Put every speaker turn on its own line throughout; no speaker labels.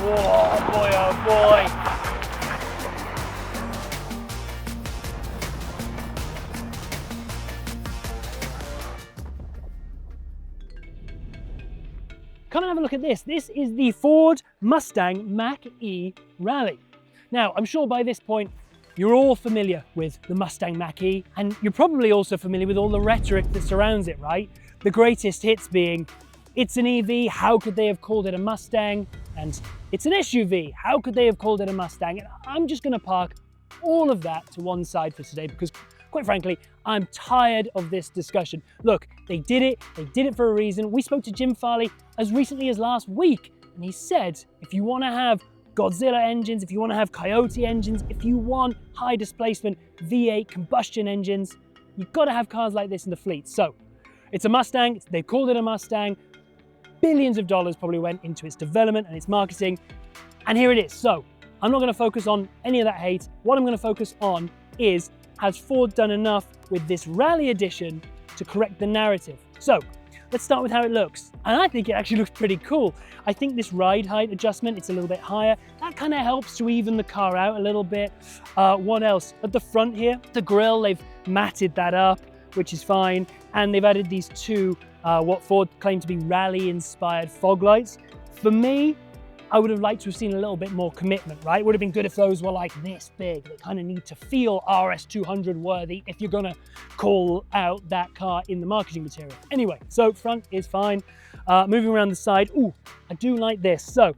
Oh boy, oh boy. Come and have a look at this. This is the Ford Mustang Mach-E Rally. Now, I'm sure by this point, you're all familiar with the Mustang Mach-E, and you're probably also familiar with all the rhetoric that surrounds it, right? The greatest hits being, it's an EV, how could they have called it a Mustang? And it's an SUV, how could they have called it a Mustang? And I'm just gonna park all of that to one side for today because, quite frankly, I'm tired of this discussion. Look, they did it for a reason. We spoke to Jim Farley as recently as last week, and he said, if you wanna have Godzilla engines, if you wanna have Coyote engines, if you want high displacement V8 combustion engines, you've gotta have cars like this in the fleet. So, it's a Mustang, they called it a Mustang, billions of dollars probably went into its development and its marketing, and here it is. So, I'm not gonna focus on any of that hate. What I'm gonna focus on is, has Ford done enough with this Rally edition to correct the narrative? So, let's start with how it looks. And I think it actually looks pretty cool. I think this ride height adjustment, it's a little bit higher. That kind of helps to even the car out a little bit. What else? At the front here, the grille, they've matted that up, which is fine. And they've added these two, what Ford claimed to be Rally-inspired fog lights. For me, I would have liked to have seen a little bit more commitment, right? It would have been good if those were like this big. They kind of need to feel RS200 worthy if you're gonna call out that car in the marketing material. Anyway, so front is fine. Moving around the side, ooh, I do like this. So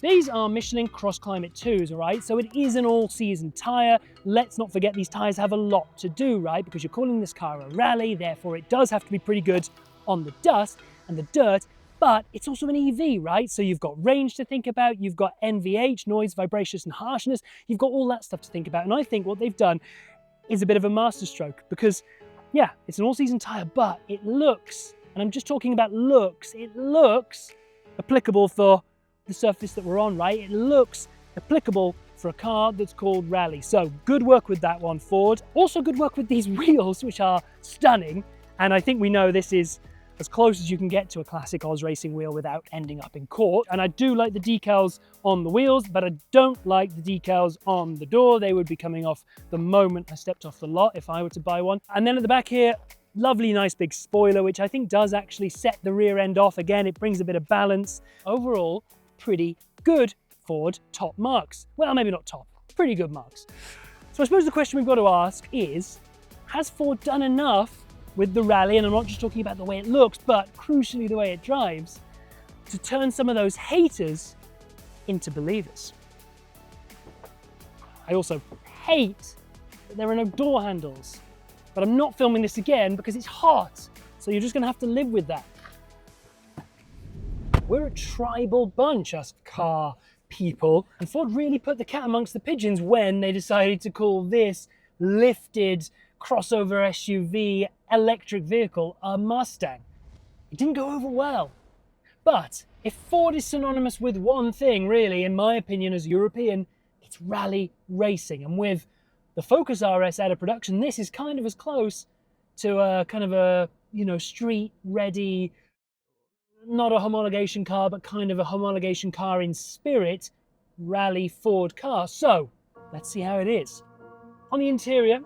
these are Michelin Cross Climate 2s, all right? So it is an all-season tire. Let's not forget these tires have a lot to do, right? Because you're calling this car a rally, therefore it does have to be pretty good on the dust and the dirt, but it's also an EV, right? So you've got range to think about, you've got NVH, noise, vibration and harshness, you've got all that stuff to think about. And I think what they've done is a bit of a masterstroke because, yeah, it's an all-season tire, but it looks, and I'm just talking about looks, it looks applicable for the surface that we're on, right? It looks applicable for a car that's called Rally. So good work with that one, Ford. Also good work with these wheels, which are stunning. And I think we know this is as close as you can get to a classic Oz racing wheel without ending up in court. And I do like the decals on the wheels, but I don't like the decals on the door. They would be coming off the moment I stepped off the lot if I were to buy one. And then at the back here, lovely, nice big spoiler, which I think does actually set the rear end off. Again, it brings a bit of balance. Overall, pretty good Ford top marks. Well, maybe not top, pretty good marks. So I suppose the question we've got to ask is, has Ford done enough with the Rally, and I'm not just talking about the way it looks, but crucially the way it drives, to turn some of those haters into believers? I also hate that there are no door handles, but I'm not filming this again because it's hot, so you're just gonna have to live with that. We're a tribal bunch, us car people, and Ford really put the cat amongst the pigeons when they decided to call this lifted crossover SUV electric vehicle a Mustang. It didn't go over well. But if Ford is synonymous with one thing, really, in my opinion as a European, it's rally racing. And with the Focus RS out of production, this is kind of as close to a kind of a, you know, street ready, not a homologation car, but kind of a homologation car in spirit, rally Ford car. So let's see how it is. On the interior,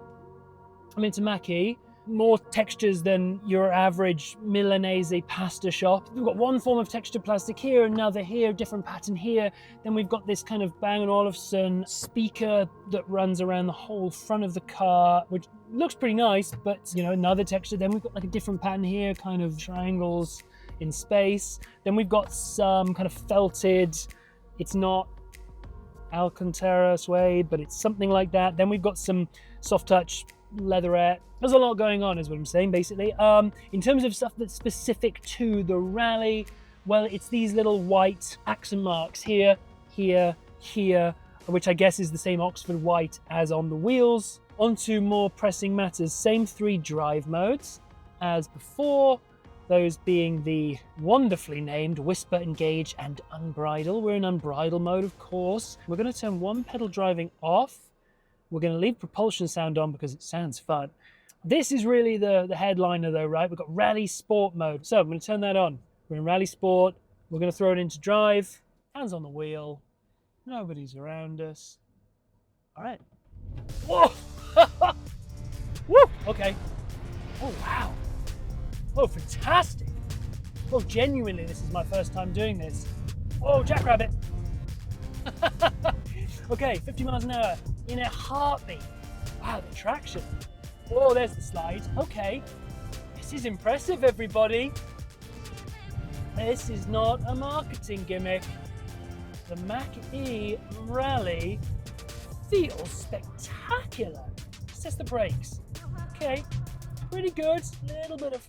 I'm into Mach-E, more textures than your average Milanese pasta shop. We've got one form of textured plastic here, another here, different pattern here. Then we've got this kind of Bang & Olufsen speaker that runs around the whole front of the car, which looks pretty nice, but you know, another texture. Then we've got like a different pattern here, kind of triangles in space. Then we've got some kind of felted, it's not Alcantara suede, but it's something like that. Then we've got some soft touch leatherette. There's a lot going on is what I'm saying basically. In terms of stuff that's specific to the Rally, well, it's these little white accent marks here, here, here, which I guess is the same Oxford white as on the wheels. Onto more pressing matters, same three drive modes as before, those being the wonderfully named Whisper, Engage and Unbridle. We're in Unbridle mode, of course. We're going to turn one pedal driving off. We're going to leave propulsion sound on because it sounds fun. This is really the headliner though, right? We've got Rally Sport mode. So I'm going to turn that on. We're in Rally Sport. We're going to throw it into drive. Hands on the wheel. Nobody's around us. All right. Whoa! Woo! Okay. Oh, wow. Oh, fantastic. Oh, genuinely, this is my first time doing this. Whoa, jackrabbit. Okay, 50 miles an hour in a heartbeat. Wow, the traction. Oh, there's the slide. Okay. This is impressive, everybody. This is not a marketing gimmick. The Mach-E Rally feels spectacular. Let's test the brakes. Okay, pretty good. Little bit of,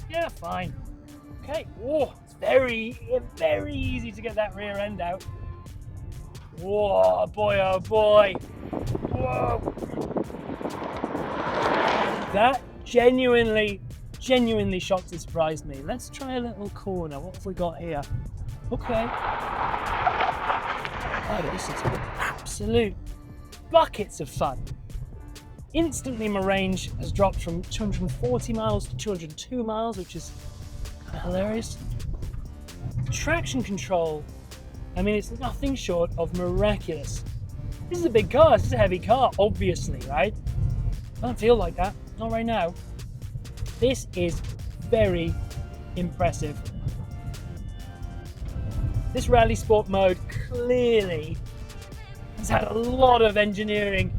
yeah, fine. Okay, whoa, it's very easy to get that rear end out. Whoa, boy, oh boy. Whoa. That genuinely shocked and surprised me. Let's try a little corner. What have we got here? Okay. Oh, this is absolute buckets of fun. Instantly, my range has dropped from 240 miles to 202 miles, which is kind of hilarious. Traction control, I mean, it's nothing short of miraculous. This is a big car, this is a heavy car, obviously, right? I don't feel like that, not right now. This is very impressive. This rally sport mode clearly has had a lot of engineering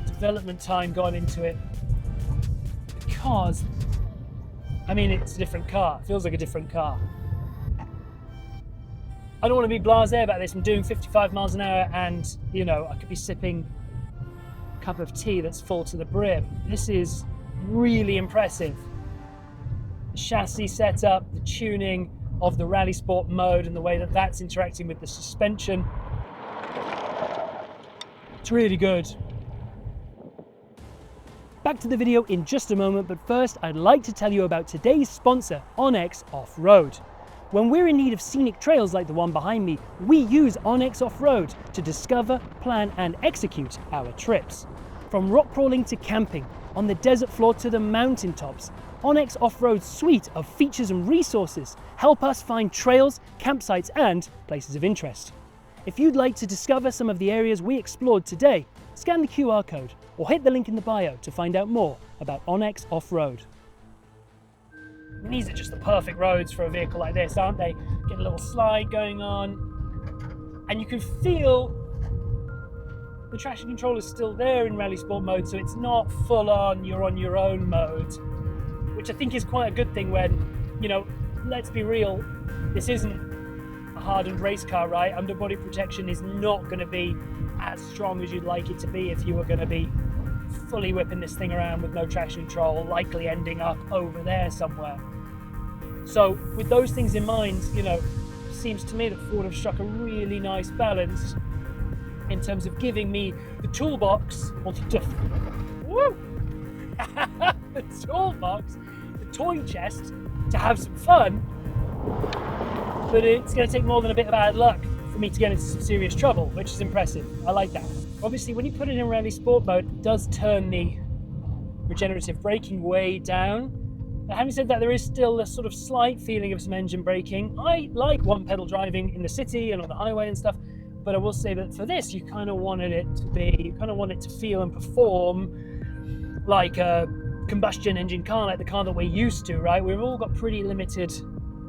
development time gone into it, because, I mean, it's a different car. It feels like a different car. I don't want to be blasé about this. I'm doing 55 miles an hour and, you know, I could be sipping a cup of tea that's full to the brim. This is really impressive. The chassis setup, the tuning of the rally sport mode and the way that that's interacting with the suspension. It's really good. Back to the video in just a moment, but first I'd like to tell you about today's sponsor, onX Off-Road. When we're in need of scenic trails like the one behind me, we use onX Off-Road to discover, plan and execute our trips. From rock crawling to camping, on the desert floor to the mountaintops, onX Off-Road's suite of features and resources help us find trails, campsites and places of interest. If you'd like to discover some of the areas we explored today, scan the QR code or hit the link in the bio to find out more about onX Off-Road. These are just the perfect roads for a vehicle like this, aren't they? Get a little slide going on, and you can feel the traction control is still there in rally sport mode, so it's not full on, you're on your own mode, which I think is quite a good thing when, you know, let's be real, this isn't a hardened race car, right? Underbody protection is not going to be as strong as you'd like it to be if you were going to be fully whipping this thing around with no traction control, likely ending up over there somewhere. So with those things in mind, you know, seems to me that Ford have struck a really nice balance in terms of giving me the toolbox, or the toolbox, the toy chest to have some fun, but it's going to take more than a bit of bad luck for me to get into some serious trouble, which is impressive. I like that. Obviously, when you put it in rally sport mode, it does turn the regenerative braking way down. But having said that, there is still a sort of slight feeling of some engine braking. I like one pedal driving in the city and on the highway and stuff, but I will say that for this, you kind of want it to feel and perform like a combustion engine car, like the car that we're used to, right? We've all got pretty limited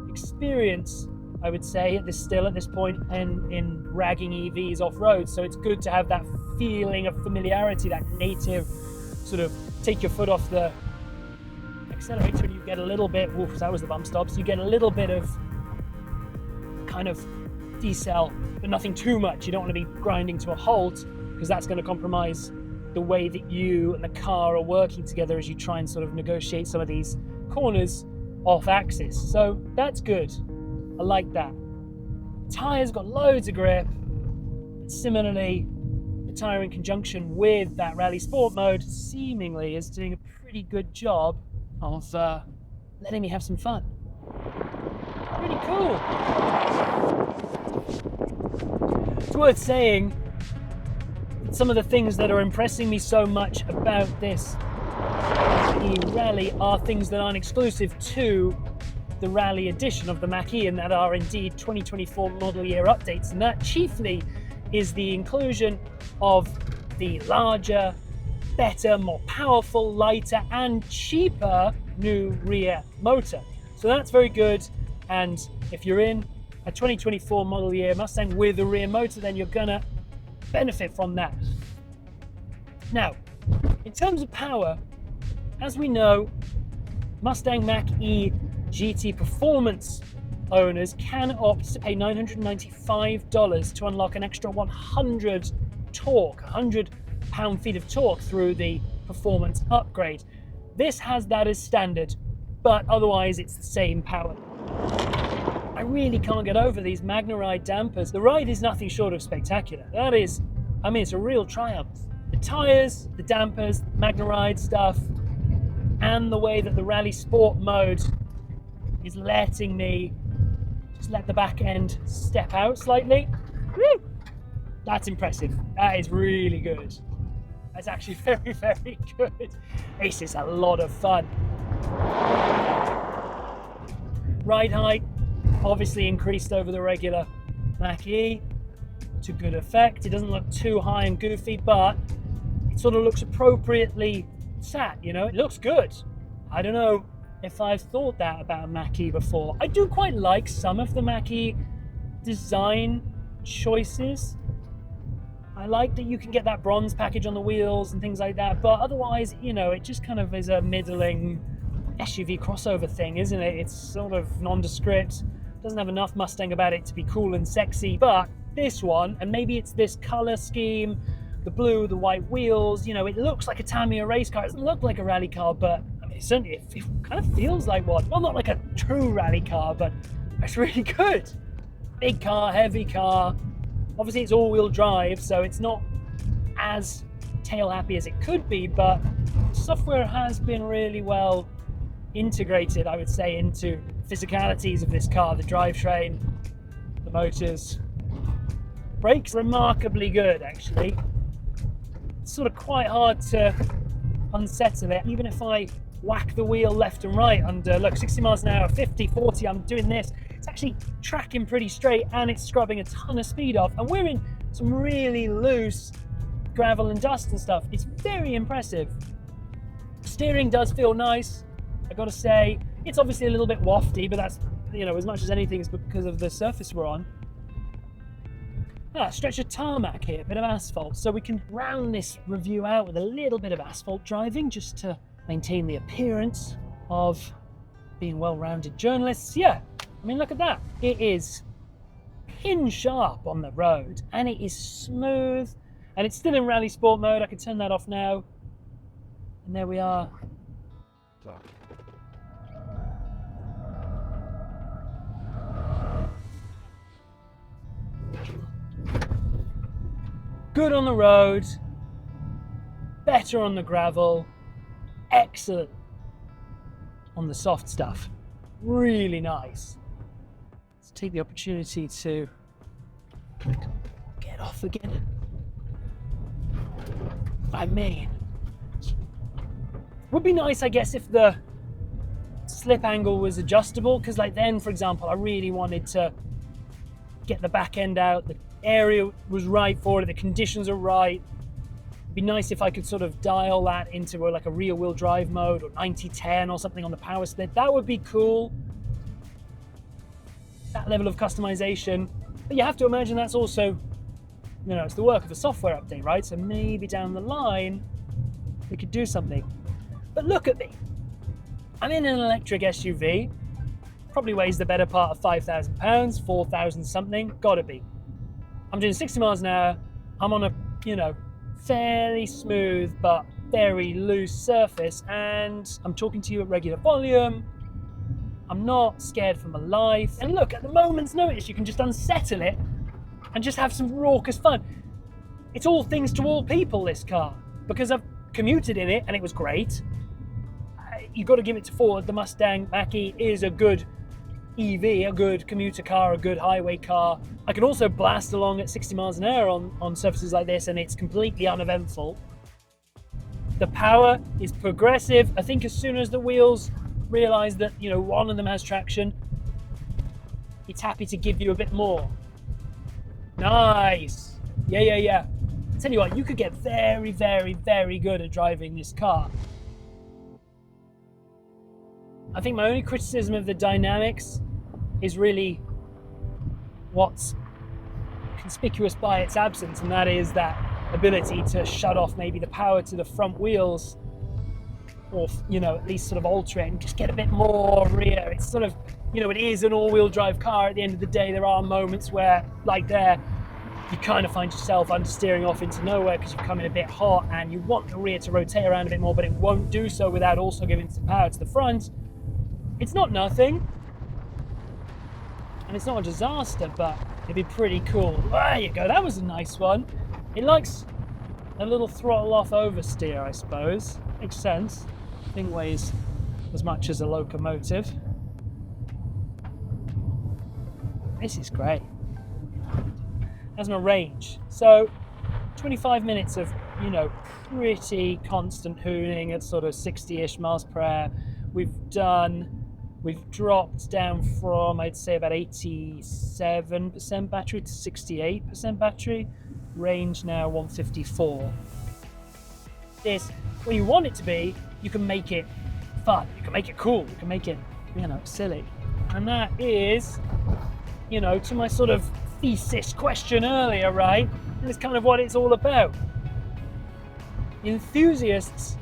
experience, I would say, at this point in ragging EVs off-road. So it's good to have that feeling of familiarity, that native sort of take your foot off the accelerator and you get a little bit, oof, that was the bump stops, you get a little bit of kind of decel, but nothing too much. You don't want to be grinding to a halt, because that's going to compromise the way that you and the car are working together as you try and sort of negotiate some of these corners off axis. So that's good. I like that. Tyres got loads of grip. Similarly, the tyre in conjunction with that rally sport mode seemingly is doing a pretty good job of letting me have some fun. Pretty cool. It's worth saying that some of the things that are impressing me so much about this rally are things that aren't exclusive to the rally edition of the Mach-E, and that are indeed 2024 model year updates, and that chiefly is the inclusion of the larger, better, more powerful, lighter and cheaper new rear motor. So that's very good, and if you're in a 2024 model year Mustang with a rear motor, then you're gonna benefit from that. Now, in terms of power, as we know, Mustang Mach-E GT Performance owners can opt to pay $995 to unlock an extra 100 torque, 100 pound-feet of torque through the performance upgrade. This has that as standard, but otherwise it's the same power. I really can't get over these MagnaRide dampers. The ride is nothing short of spectacular. That is, I mean, it's a real triumph. The tires, the dampers, MagnaRide stuff, and the way that the Rally Sport mode is letting me just let the back end step out slightly. Woo! That's impressive. That is really good. That's actually very, very good. This is a lot of fun. Ride height obviously increased over the regular Mach-E to good effect. It doesn't look too high and goofy, but it sort of looks appropriately sat, you know? It looks good. I don't know if I've thought that about a Mach-E before. I do quite like some of the Mach-E design choices. I like that you can get that bronze package on the wheels and things like that, but otherwise, you know, it just kind of is a middling SUV crossover thing, isn't it? It's sort of nondescript, doesn't have enough Mustang about it to be cool and sexy, but this one, and maybe it's this color scheme, the blue, the white wheels, you know, it looks like a Tamiya race car. It doesn't look like a rally car, but I mean, certainly it kind of feels like one. Well, not like a true rally car, but it's really good. Big car, heavy car. Obviously it's all-wheel drive, so it's not as tail-happy as it could be, but software has been really well integrated, I would say, into physicalities of this car, the drivetrain, the motors. Brakes remarkably good, actually. It's sort of quite hard to unsettle it, even if I whack the wheel left and right under, look, 60 miles an hour, 50, 40, I'm doing this. It's actually tracking pretty straight and it's scrubbing a ton of speed off. And we're in some really loose gravel and dust and stuff. It's very impressive. Steering does feel nice, I gotta say. It's obviously a little bit wafty, but that's, you know, as much as anything is because of the surface we're on. Stretch of tarmac here, a bit of asphalt. So we can round this review out with a little bit of asphalt driving just to maintain the appearance of being well-rounded journalists. Yeah, I mean, look at that. It is pin sharp on the road and it is smooth and it's still in rally sport mode. I can turn that off now. And there we are. Good on the road, better on the gravel, excellent on the soft stuff. Really nice. Let's take the opportunity to get off again. I mean, would be nice, I guess, if the slip angle was adjustable, because like then, for example, I really wanted to get the back end out, the area was right for it, the conditions are right. It'd be nice if I could sort of dial that into like a rear wheel drive mode or 90-10 or something on the power split. That would be cool. That level of customization. But you have to imagine that's also, you know, it's the work of a software update, right? So maybe down the line, we could do something. But look at me. I'm in an electric SUV. Probably weighs the better part of 5,000 pounds, 4,000 something, gotta be. I'm doing 60 miles an hour. I'm on a, you know, fairly smooth but very loose surface, and I'm talking to you at regular volume. I'm not scared for my life. And look, at the moment's notice, you can just unsettle it and just have some raucous fun. It's all things to all people, this car, because I've commuted in it and it was great. You've got to give it to Ford. The Mustang Mach-E is a good EV, a good commuter car, a good highway car. I can also blast along at 60 miles an hour on surfaces like this and it's completely uneventful. The power is progressive. I think as soon as the wheels realize that, you know, one of them has traction, it's happy to give you a bit more. Nice. Yeah. Tell you what, you could get very, very, very good at driving this car. I think my only criticism of the dynamics is really what's conspicuous by its absence, and that is that ability to shut off maybe the power to the front wheels, or, you know, at least sort of alter it and just get a bit more rear. It's sort of, you know, it is an all-wheel drive car. At the end of the day, there are moments where, like there, you kind of find yourself understeering off into nowhere because you've come in a bit hot and you want the rear to rotate around a bit more, but it won't do so without also giving some power to the front. It's not nothing, and it's not a disaster, but it'd be pretty cool. There you go, that was a nice one. It likes a little throttle off oversteer, I suppose. Makes sense. Thing weighs as much as a locomotive. This is great. That's my range. So 25 minutes of, you know, pretty constant hooning at sort of 60-ish miles per hour. We've dropped down from, I'd say, about 87% battery to 68% battery. Range now 154. This, when you want it to be, you can make it fun, you can make it cool, you can make it, you know, silly. And that is, you know, to my sort of thesis question earlier, right? And it's kind of what it's all about. Enthusiasts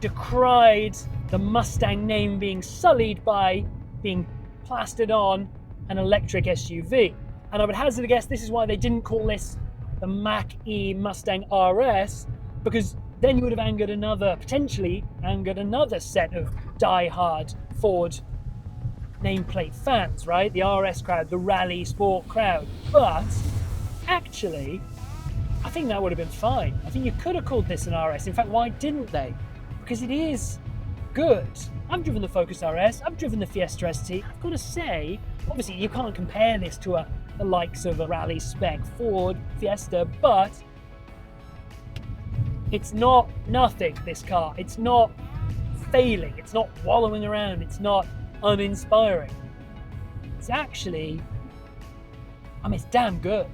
decried the Mustang name being sullied by being plastered on an electric SUV. And I would hazard a guess this is why they didn't call this the Mach-E Mustang RS, because then you would have potentially angered another set of die-hard Ford nameplate fans, right? The RS crowd, the rally sport crowd. But actually, I think that would have been fine. I think you could have called this an RS. In fact, why didn't they? Because it is good. I've driven the Focus RS, I've driven the Fiesta ST. I've got to say, obviously you can't compare this to the likes of a rally-spec Ford Fiesta, but it's not nothing, this car. It's not failing, it's not wallowing around, it's not uninspiring. It's actually, I mean, it's damn good.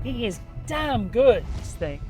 It is damn good, this thing.